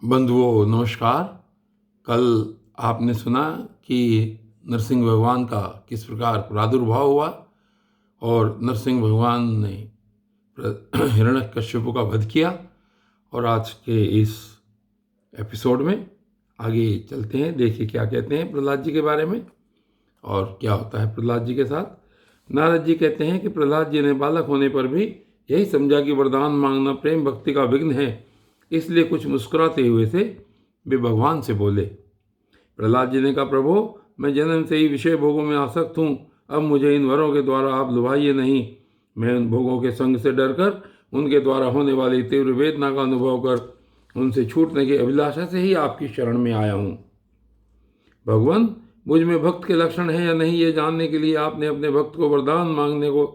बंधुओं नमस्कार। कल आपने सुना कि नरसिंह भगवान का किस प्रकार प्रादुर्भाव हुआ और नरसिंह भगवान ने हिरण्यकश्यप का वध किया। और आज के इस एपिसोड में आगे चलते हैं, देखिए क्या कहते हैं प्रहलाद जी के बारे में और क्या होता है प्रहलाद जी के साथ। नारद जी कहते हैं कि प्रहलाद जी ने बालक होने पर भी यही समझा कि वरदान मांगना प्रेम भक्ति का विघ्न है, इसलिए कुछ मुस्कुराते हुए से वे भगवान से बोले। प्रहलाद जी ने कहा, प्रभु मैं जन्म से ही विषय भोगों में आसक्त हूँ, अब मुझे इन वरों के द्वारा आप लुभाइए नहीं। मैं उन भोगों के संग से डरकर उनके द्वारा होने वाली तीव्र वेदना का अनुभव कर उनसे छूटने की अभिलाषा से ही आपकी शरण में आया हूँ। भगवान, मुझ में भक्त के लक्षण है या नहीं ये जानने के लिए आपने अपने भक्त को वरदान मांगने को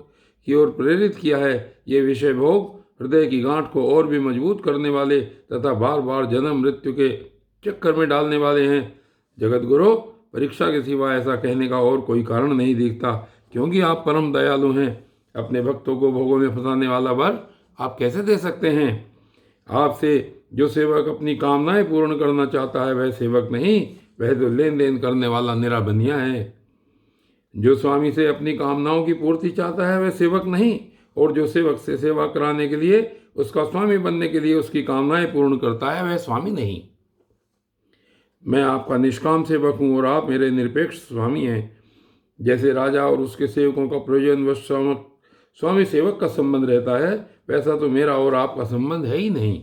की ओर प्रेरित किया है। ये विषय भोग हृदय की गांठ को और भी मजबूत करने वाले तथा बार बार जन्म मृत्यु के चक्कर में डालने वाले हैं। जगत गुरु, परीक्षा के सिवा ऐसा कहने का और कोई कारण नहीं दिखता, क्योंकि आप परम दयालु हैं। अपने भक्तों को भोगों में फंसाने वाला वर आप कैसे दे सकते हैं? आपसे जो सेवक अपनी कामनाएं पूर्ण करना चाहता है वह सेवक नहीं, वह तो लेन देन करने वाला निरा बनिया है। जो स्वामी से अपनी कामनाओं की पूर्ति चाहता है वह सेवक नहीं, और जो सेवक से सेवा कराने के लिए उसका स्वामी बनने के लिए उसकी कामनाएं पूर्ण करता है वह स्वामी नहीं। मैं आपका निष्काम सेवक हूँ और आप मेरे निरपेक्ष स्वामी हैं। जैसे राजा और उसके सेवकों का प्रयोजन व स्वामी सेवक का संबंध रहता है, वैसा तो मेरा और आपका संबंध है ही नहीं।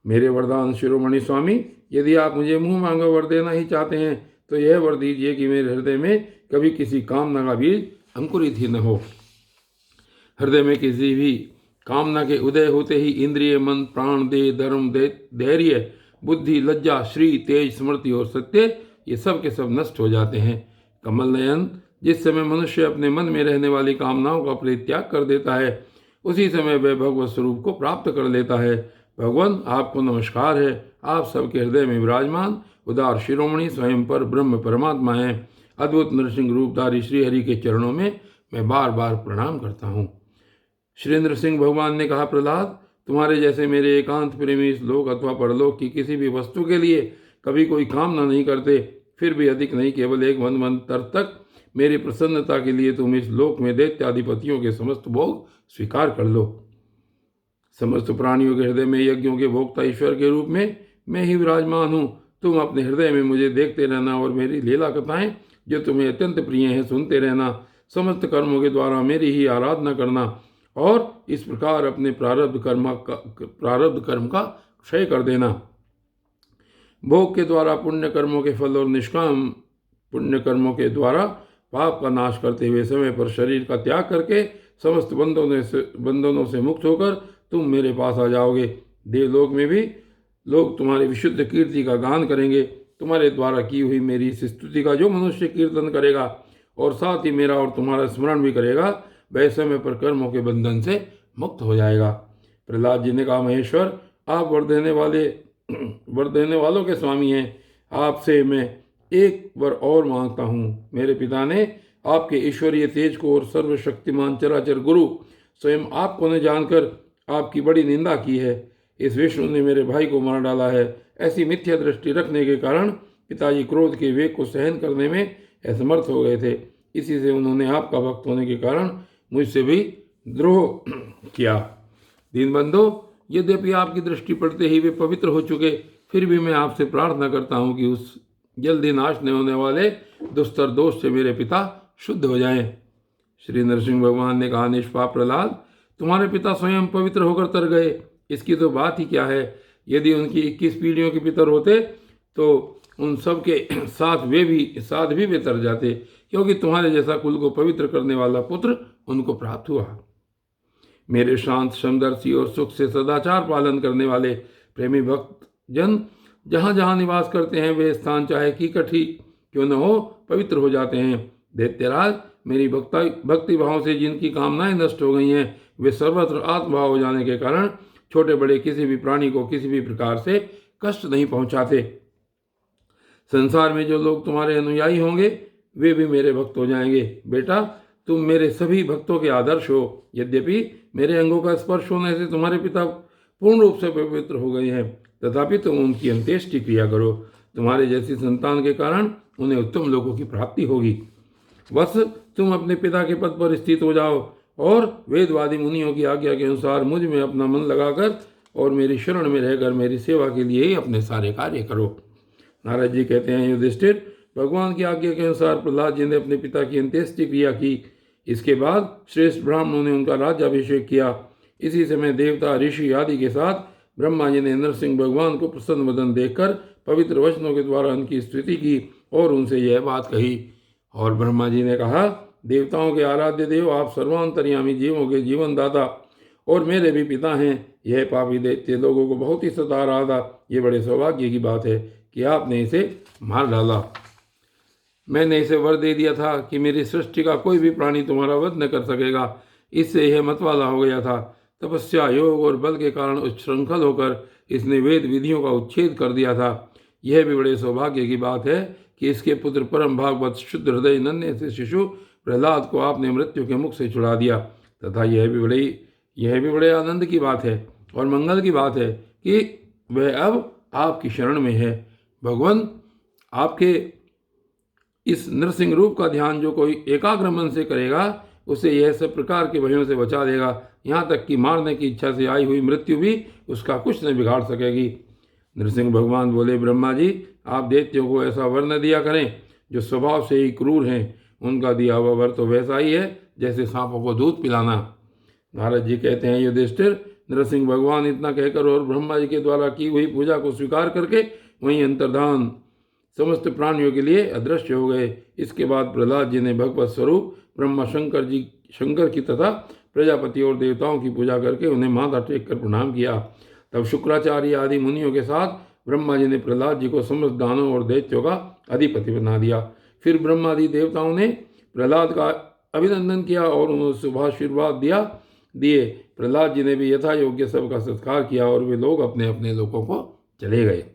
मेरे वरदान शिरोमणि स्वामी, यदि आप मुझे मुंह मांगा वर देना ही चाहते हैं तो यह वर दीजिए कि मेरे हृदय में कभी किसी कामना का बीज अंकुरित ही न हो। हृदय में किसी भी कामना के उदय होते ही इंद्रिय, मन, प्राण, देह, धर्म, धैर्य, बुद्धि, लज्जा, श्री, तेज, स्मृति और सत्य ये सब के सब नष्ट हो जाते हैं। कमल नयन, जिस समय मनुष्य अपने मन में रहने वाली कामनाओं का परित्याग कर देता है उसी समय वह भगवत स्वरूप को प्राप्त कर लेता है। भगवान, आपको नमस्कार है। आप सबके हृदय में विराजमान उदार शिरोमणि स्वयं पर ब्रह्म परमात्मा हैं। अद्भुत नरसिंह रूपधारी श्री हरि के चरणों में मैं बार बार प्रणाम करता हूँ। श्री नरसिंह भगवान ने कहा, प्रहलाद, तुम्हारे जैसे मेरे एकांत प्रेमी इस लोक अथवा परलोक की किसी भी वस्तु के लिए कभी कोई कामना नहीं करते, फिर भी अधिक नहीं केवल एक मनवंतर तक मेरी प्रसन्नता के लिए तुम इस लोक में दैत्याधिपतियों के समस्त भोग स्वीकार कर लो। समस्त प्राणियों के हृदय में यज्ञों के भोक्ता ईश्वर के रूप में मैं ही विराजमान हूँ। तुम अपने हृदय में मुझे देखते रहना और मेरी लीला कथाएं जो तुम्हें अत्यंत प्रिय हैं सुनते रहना। समस्त कर्मों के द्वारा मेरी ही आराधना करना और इस प्रकार अपने प्रारब्ध कर्म का क्षय कर देना। भोग के द्वारा पुण्य कर्मों के फल और निष्काम पुण्य कर्मों के द्वारा पाप का नाश करते हुए समय पर शरीर का त्याग करके समस्त बंधनों से मुक्त होकर तुम मेरे पास आ जाओगे। देवलोक में भी लोग तुम्हारी विशुद्ध कीर्ति का गान करेंगे। तुम्हारे द्वारा की हुई मेरी इस स्तुति का जो मनुष्य कीर्तन करेगा और साथ ही मेरा और तुम्हारा स्मरण भी करेगा, वह समय पर कर्मों के बंधन से मुक्त हो जाएगा। प्रहलाद जी ने कहा, महेश्वर, आप वर देने वालों के स्वामी हैं। आपसे मैं एक वर और मांगता हूँ। मेरे पिता ने आपके ईश्वरीय तेज को और सर्वशक्तिमान चराचर गुरु स्वयं आपको न जानकर आपकी बड़ी निंदा की है। इस विष्णु ने मेरे भाई को मार डाला है। ऐसी मिथ्या दृष्टि रखने के कारण पिताजी क्रोध के वेग को सहन करने में असमर्थ हो गए थे। इसी से उन्होंने आपका भक्त होने के कारण मुझसे भी द्रोह किया। दीनबंधु, यद्यपि आपकी दृष्टि पड़ते ही वे पवित्र हो चुके, फिर भी मैं आपसे प्रार्थना करता हूँ कि उस जल्दी नाश न होने वाले दुस्तर दोष से मेरे पिता शुद्ध हो जाएं। श्री नरसिंह भगवान ने कहा, निष्पाप प्रहलाद, तुम्हारे पिता स्वयं पवित्र होकर तर गए, इसकी तो बात ही क्या है। यदि उनकी 21 पीढ़ियों के पितर होते तो उन सब के साथ भी वे तर जाते, क्योंकि तुम्हारे जैसा कुल को पवित्र करने वाला पुत्र उनको प्राप्त हुआ। मेरे शांत समदर्शी और सुख से सदाचार पालन करने वाले प्रेमी भक्त जन जहाँ जहाँ निवास करते हैं वे स्थान चाहे कीकट ही क्यों न हो पवित्र हो जाते हैं। दैत्यराज, मेरी भक्ति भाव से जिनकी कामनाएं नष्ट हो गई हैं वे सर्वत्र आत्मभाव हो जाने के कारण छोटे बड़े किसी भी प्राणी को किसी भी प्रकार से कष्ट नहीं पहुंचाते। संसार में जो लोग तुम्हारे अनुयायी होंगे वे भी मेरे भक्त हो जाएंगे। बेटा, तुम मेरे सभी भक्तों के आदर्श हो। यद्यपि मेरे अंगों का स्पर्श होने से तुम्हारे पिता पूर्ण रूप से पवित्र हो गए हैं, तथापि तुम उनकी अंत्येष्टि क्रिया करो। तुम्हारे जैसी संतान के कारण उन्हें उत्तम लोगों की प्राप्ति होगी। बस तुम अपने पिता के पद पर स्थित हो जाओ और वेदवादी मुनियों की आज्ञा के अनुसार मुझ में अपना मन लगाकर और मेरी शरण में रहकर मेरी सेवा के लिए ही अपने सारे कार्य करो। नारद जी कहते हैं, युधिष्ठिर, भगवान की आज्ञा के अनुसार प्रहलाद जी ने अपने पिता की अंत्येष्टि क्रिया की। इसके बाद श्रेष्ठ ब्राह्मणों ने उनका राज्याभिषेक किया। इसी समय देवता, ऋषि आदि के साथ ब्रह्मा जी ने नरसिंह भगवान को प्रसन्न वदन देखकर पवित्र वचनों के द्वारा उनकी स्तुति की और उनसे यह बात कही। और ब्रह्मा जी ने कहा, देवताओं के आराध्य देव, आप सर्वांतर्यामी जीवों के जीवन दाता और मेरे भी पिता हैं। यह पापी दैत्य लोगों को बहुत ही सता रहा था। ये बड़े सौभाग्य की बात है कि आपने इसे मार डाला। मैंने इसे वर दे दिया था कि मेरी सृष्टि का कोई भी प्राणी तुम्हारा वध न कर सकेगा। इससे यह मतवाला हो गया था। तपस्या, योग और बल के कारण उच्छृंखल होकर इसने वेद विधियों का उच्छेद कर दिया था। यह भी बड़े सौभाग्य की बात है कि इसके पुत्र परम भागवत शुद्ध हृदय नन्हे से शिशु प्रहलाद को आपने मृत्यु के मुख से छुड़ा दिया। तथा यह भी बड़े आनंद की बात है और मंगल की बात है कि वह अब आपकी शरण में है। भगवान, आपके इस नरसिंह रूप का ध्यान जो कोई एकाग्र मन से करेगा, उसे यह सब प्रकार के भयों से बचा देगा। यहाँ तक कि मारने की इच्छा से आई हुई मृत्यु भी उसका कुछ नहीं बिगाड़ सकेगी। नरसिंह भगवान बोले, ब्रह्मा जी, आप दैत्यों को ऐसा वर न दिया करें जो स्वभाव से ही क्रूर हैं। उनका दिया हुआ वर तो वैसा ही है जैसे सांपों को दूध पिलाना। नारद जी कहते हैं, युधिष्ठिर, नरसिंह भगवान इतना कहकर और ब्रह्मा जी के द्वारा की हुई पूजा को स्वीकार करके वहीं अंतर्धान समस्त प्राणियों के लिए अदृश्य हो गए। इसके बाद प्रहलाद जी ने भगवत स्वरूप ब्रह्मा शंकर की तथा प्रजापति और देवताओं की पूजा करके उन्हें माथा टेक कर प्रणाम किया। तब शुक्राचार्य आदि मुनियों के साथ ब्रह्मा जी ने प्रहलाद जी को समस्त दानों और दैत्यों का अधिपति बना दिया। फिर ब्रह्मादि देवताओं ने प्रहलाद का अभिनंदन किया और उन्हें शुभाशीर्वाद दिए। प्रहलाद जी ने भी यथा योग्य सबका सत्कार किया और वे लोग अपने अपने लोकों को चले गए।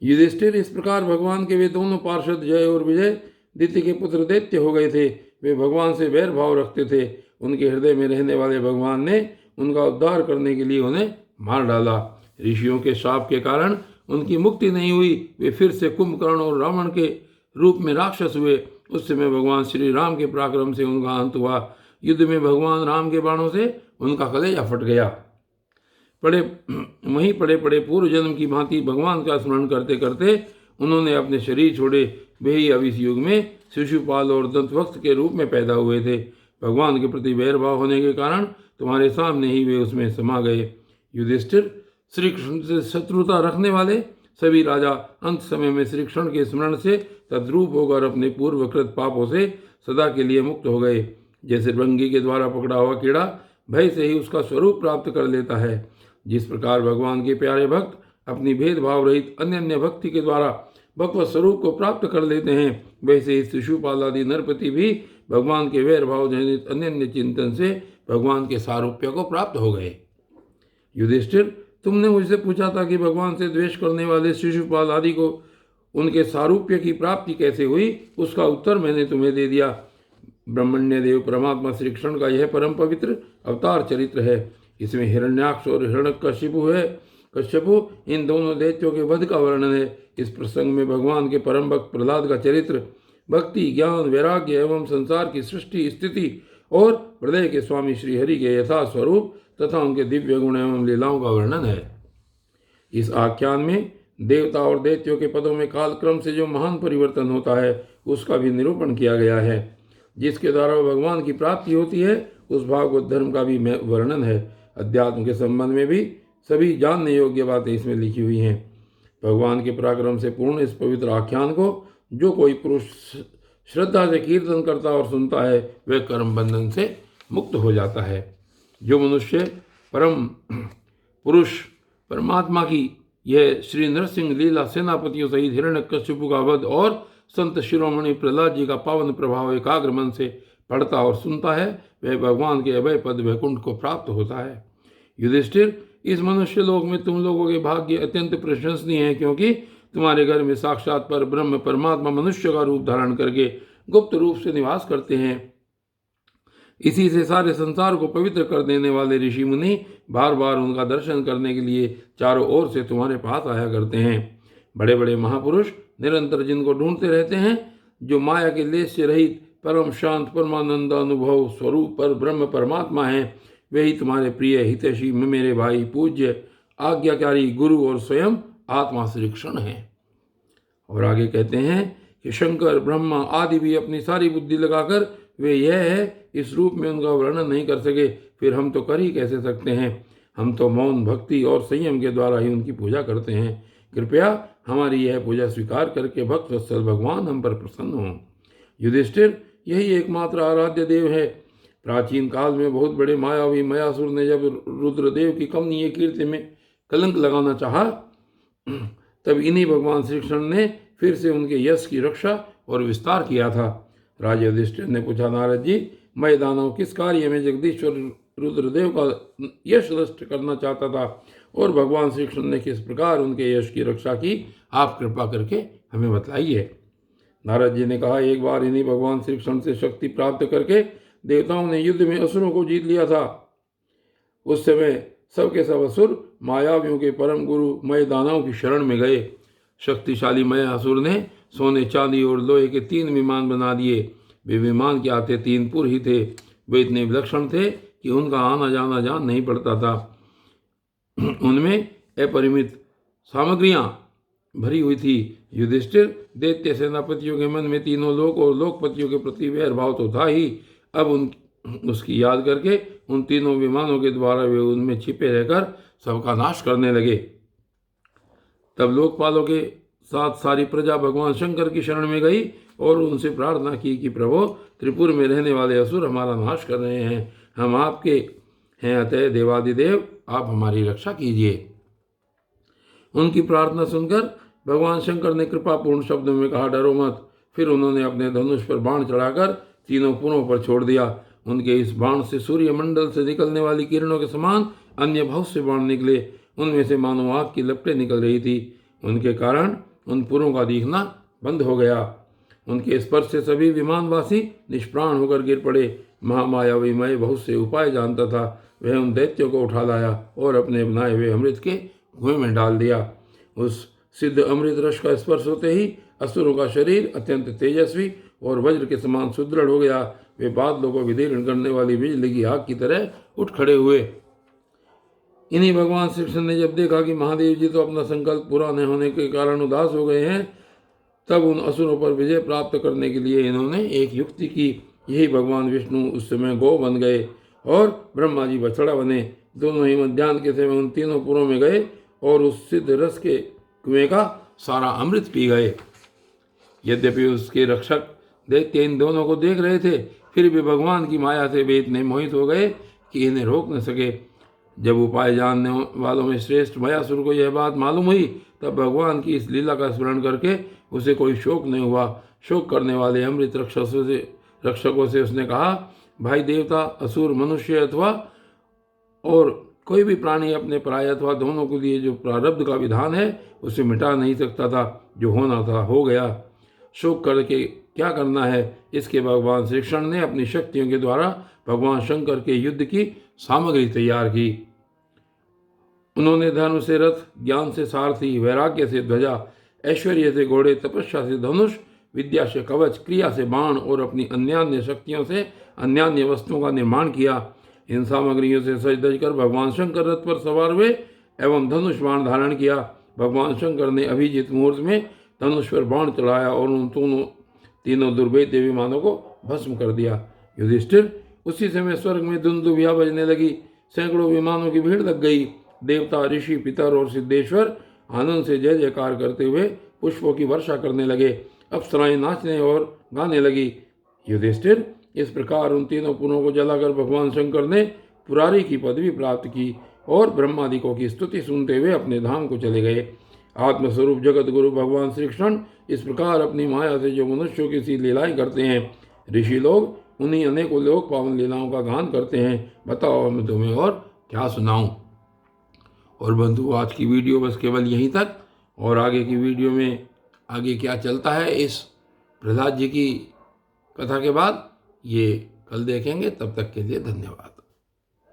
युधिष्ठिर, इस प्रकार भगवान के वे दोनों पार्षद जय और विजय दिति के पुत्र दैत्य हो गए थे। वे भगवान से वैर भाव रखते थे। उनके हृदय में रहने वाले भगवान ने उनका उद्धार करने के लिए उन्हें मार डाला। ऋषियों के शाप के कारण उनकी मुक्ति नहीं हुई। वे फिर से कुंभकर्ण और रावण के रूप में राक्षस हुए। उस समय भगवान श्री राम के पराक्रम से उनका अंत हुआ। युद्ध में भगवान राम के बाणों से उनका कलेजा फट गया। वहीं पड़े पूर्व जन्म की भांति भगवान का स्मरण करते करते उन्होंने अपने शरीर छोड़े। वे ही अब इस युग में शिशुपाल और दंतवक्त के रूप में पैदा हुए थे। भगवान के प्रति वैरभाव होने के कारण तुम्हारे सामने ही वे उसमें समा गए। युधिष्ठिर, श्री कृष्ण से शत्रुता रखने वाले सभी राजा अंत समय में श्री कृष्ण के स्मरण से तद्रूप होकर अपने पूर्वकृत पापों से सदा के लिए मुक्त हो गए। जैसे रंगी के द्वारा पकड़ा हुआ कीड़ा भय से ही उसका स्वरूप प्राप्त कर लेता है, जिस प्रकार भगवान के प्यारे भक्त अपनी भेदभाव रहित अन्य भक्ति के द्वारा भगवत स्वरूप को प्राप्त कर लेते हैं, वैसे ही शिशुपाल आदि नरपति भी भगवान के वैर भाव जनित अन्य चिंतन से भगवान के सारूप्य को प्राप्त हो गए। युधिष्ठिर, तुमने मुझसे पूछा था कि भगवान से द्वेष करने वाले शिशुपाल आदि को उनके सारूप्य की प्राप्ति कैसे हुई। उसका उत्तर मैंने तुम्हें दे दिया। ब्रह्मण्य देव परमात्मा श्री कृष्ण का यह परम पवित्र अवतार चरित्र है। इसमें हिरण्याक्ष और हिरण्यकश्यपु इन दोनों दैत्यों के वध का वर्णन है। इस प्रसंग में भगवान के परम भक्त प्रहलाद का चरित्र, भक्ति, ज्ञान, वैराग्य एवं संसार की सृष्टि, स्थिति और प्रलय के स्वामी श्री हरि के यथा स्वरूप तथा उनके दिव्य गुण एवं लीलाओं का वर्णन है। इस आख्यान में देवता और दैत्यों के पदों में कालक्रम से जो महान परिवर्तन होता है उसका भी निरूपण किया गया है। जिसके द्वारा भगवान की प्राप्ति होती है उस भागवत धर्म का भी वर्णन है। अध्यात्म के संबंध में भी सभी जानने योग्य बातें इसमें लिखी हुई हैं। भगवान के पराक्रम से पूर्ण इस पवित्र आख्यान को जो कोई पुरुष श्रद्धा से कीर्तन करता और सुनता है वह कर्म बंधन से मुक्त हो जाता है। जो मनुष्य परम पुरुष परमात्मा की यह श्री नरसिंह लीला सेनापतियों सहित हिरण्यकश्यपु का वध और संत शिरोमणि प्रहलाद जी का पावन प्रभाव एकाग्र मन से पढ़ता और सुनता है वह भगवान के अभय पद वैकुंठ को प्राप्त होता है। युधिष्ठिर, इस मनुष्य लोक में तुम लोगों के भाग्य अत्यंत प्रशंसनीय है, क्योंकि तुम्हारे घर में साक्षात पर ब्रह्म परमात्मा मनुष्य का रूप धारण करके गुप्त रूप से निवास करते हैं। इसी से सारे संसार को पवित्र कर देने वाले ऋषि मुनि बार बार उनका दर्शन करने के लिए चारों ओर से तुम्हारे पास आया करते हैं। बड़े बड़े महापुरुष निरंतर जिनको ढूंढते रहते हैं, जो माया के लेस से रहित परम शांत परमानंद अनुभव स्वरूप पर ब्रह्म परमात्मा हैं, वे ही तुम्हारे प्रिय हितैषी मेरे भाई पूज्य आज्ञाकारी गुरु और स्वयं आत्मा श्री कृष्ण हैं। और आगे कहते हैं कि शंकर ब्रह्मा आदि भी अपनी सारी बुद्धि लगाकर वे यह है इस रूप में उनका वर्णन नहीं कर सके, फिर हम तो कर ही कैसे सकते हैं। हम तो मौन भक्ति और संयम के द्वारा ही उनकी पूजा करते हैं। कृपया हमारी यह पूजा स्वीकार करके भक्त वत्सल भगवान हम पर प्रसन्न हों। युधिष्ठिर, यही एकमात्र आराध्य देव है। प्राचीन काल में बहुत बड़े मायावी मयासुर ने जब रुद्रदेव की कमनीय कीर्ति में कलंक लगाना चाहा, तब इन्हीं भगवान श्री कृष्ण ने फिर से उनके यश की रक्षा और विस्तार किया था। राजा युधिष्ठिर ने पूछा, नारद जी, मैं दानव किस कार्य में जगदीश्वर रुद्रदेव का यश नष्ट करना चाहता था और भगवान श्री कृष्ण ने किस प्रकार उनके यश की रक्षा की, आप कृपा करके हमें बतलाइए। नारद जी ने कहा, एक बार इन्हीं भगवान श्री कृष्ण से शक्ति प्राप्त करके देवताओं ने युद्ध में असुरों को जीत लिया था। उस समय सबके सब असुर मायावियों के परम गुरु मय दानव की शरण में गए। शक्तिशाली मय असुर ने सोने चांदी और लोहे के 3 विमान बना दिए। वे विमान के आते 3 पुर ही थे। वे इतने विलक्षण थे कि उनका आना जाना जान नहीं पड़ता था। उनमें अपरिमित सामग्रियां भरी हुई थी। युधिष्ठिर, दैत्य सेनापतियों के मन में तीनों लोक और लोकपतियों के प्रति वैर भाव तो था ही, अब उसकी याद करके उन तीनों विमानों के द्वारा वे उनमें छिपे रहकर सबका नाश करने लगे। तब लोकपालों के साथ सारी प्रजा भगवान शंकर की शरण में गई और उनसे प्रार्थना की कि प्रभु, त्रिपुर में रहने वाले असुर हमारा नाश कर रहे हैं, हम आपके हैं, अतः देवादिदेव आप हमारी रक्षा कीजिए। उनकी प्रार्थना सुनकर भगवान शंकर ने कृपापूर्ण शब्दों में कहा, डरो मत। फिर उन्होंने अपने धनुष पर बाण चढ़ाकर तीनों पुरों पर छोड़ दिया। उनके इस बाण से सूर्यमंडल से निकलने वाली किरणों के समान अन्य बहुत से बाण निकले। उनमें से मानो आग की लपटें निकल रही थी। उनके कारण उन पुरों का दिखना बंद हो गया। उनके स्पर्श से सभी विमानवासी निष्प्राण होकर गिर पड़े। महामायावी मय बहुत से उपाय जानता था। वह उन दैत्यों को उठा लाया और अपने बनाए हुए अमृत के कुएं में डाल दिया। उस सिद्ध अमृत रस का स्पर्श होते ही असुरों का शरीर अत्यंत तेजस्वी और वज्र के समान सुदृढ़ हो गया। वे बादलों को विदीर्ण करने वाली बिजली की आग की तरह उठ खड़े हुए। इन्हीं भगवान श्री कृष्ण ने जब देखा कि महादेव जी तो अपना संकल्प पूरा न होने के कारण उदास हो गए हैं, तब उन असुरों पर विजय प्राप्त करने के लिए इन्होंने एक युक्ति की। यही भगवान विष्णु उस समय गौ बन गए और ब्रह्मा जी बछड़ा बने। दोनों ही मध्याह्न के समय उन तीनों पुरों में गए और उस सिद्ध रस के कुएं का सारा अमृत पी गए। यद्यपि उसके रक्षक दैत्य इन दोनों को देख रहे थे, फिर भी भगवान की माया से वे इतने मोहित हो गए कि इन्हें रोक न सके। जब उपाय जानने वालों में श्रेष्ठ मयासुर को यह बात मालूम हुई, तब भगवान की इस लीला का स्मरण करके उसे कोई शोक नहीं हुआ। शोक करने वाले अमृत रक्षकों से उसने कहा, भाई देवता, असुर, मनुष्य अथवा और कोई भी प्राणी अपने पराय अथवा दोनों के लिए जो प्रारब्ध का विधान है उसे मिटा नहीं सकता था। जो होना था हो गया, शोक करके क्या करना है। इसके भगवान श्री कृष्ण ने अपनी शक्तियों के द्वारा भगवान शंकर के युद्ध की सामग्री तैयार की। उन्होंने धर्म से रथ, ज्ञान से सारथी, वैराग्य से ध्वजा, ऐश्वर्य से घोड़े, तपस्या से धनुष, विद्या से कवच, क्रिया से बाण और अपनी अन्यान्य शक्तियों से अन्यान्य वस्तुओं का निर्माण किया। इन सामग्रियों से सज धज कर भगवान शंकर रथ पर सवार हुए एवं धनुष बाण धारण किया। भगवान शंकर ने अभिजीत मुहूर्त में धनुष पर बाण चढ़ाया और उन तीनों दुर्भेद्य विमानों को भस्म कर दिया। युधिष्ठिर, उसी समय स्वर्ग में दुंदुभिया बजने लगी। सैकड़ों विमानों की भीड़ लग गई। देवता, ऋषि, पितर और सिद्धेश्वर आनंद से जय जयकार करते हुए पुष्पों की वर्षा करने लगे। अप्सराएं नाचने और गाने लगी। युधिष्ठिर, इस प्रकार उन तीनों पुरों को जलाकर भगवान शंकर ने पुरारी की पदवी प्राप्त की और ब्रह्मादिकों की स्तुति सुनते हुए अपने धाम को चले गए। आत्मस्वरूप जगत गुरु भगवान श्री कृष्ण इस प्रकार अपनी माया से जो मनुष्यों की सी लीलाएं करते हैं, ऋषि लोग उन्हीं अनेकों लोक पावन लीलाओं का गान करते हैं। बताओ मैं तुम्हें और क्या सुनाऊं। और बंधु, आज की वीडियो बस केवल यहीं तक। और आगे की वीडियो में आगे क्या चलता है इस प्रहलाद जी की कथा के बाद, ये कल देखेंगे, तब तक के लिए धन्यवाद।